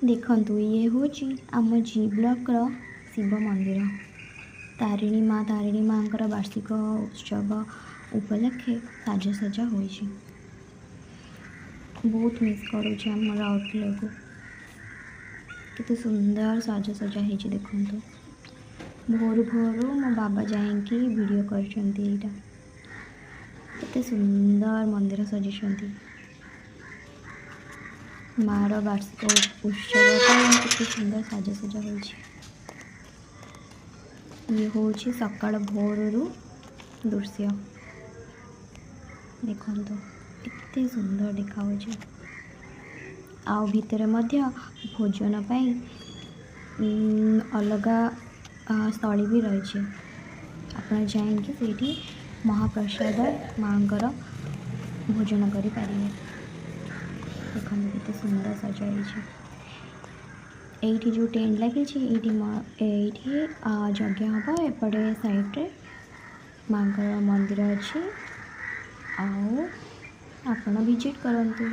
देखंतु ये हूँ आम जी ब्लॉक रो शिव मंदिर। तारिणी माँ वार्षिक उत्सव उपलक्षे साजसजा होइछि। बहुत मिस करुछि हमर राउरकेला को। केते सुंदर साजसजा होइछि देखंतु। भोर भोर मो बाबा जाइंकी वीडियो करछंती। एटा केते सुंदर मंदिर सजिछंती। मार वार्षिक उत्सव केते सुंदर साजसजा होइछि। ये हूँ सकाळ भोररू दृश्य देखंतु केते सुंदर देखा होछि। आउ भितर मध्य भोजन पाई अलगा स्थली भी रही। आपण जाइंकी सेठी महाप्रसाद माँकर भोजन करि पारिबे। देखंतु केते सुंदर सजाइछि। एठी जो टेंट लगी एठी यज्ञ हम एपटे साइड माँ मंदिर अच्छी। आपण विजिट करंतु।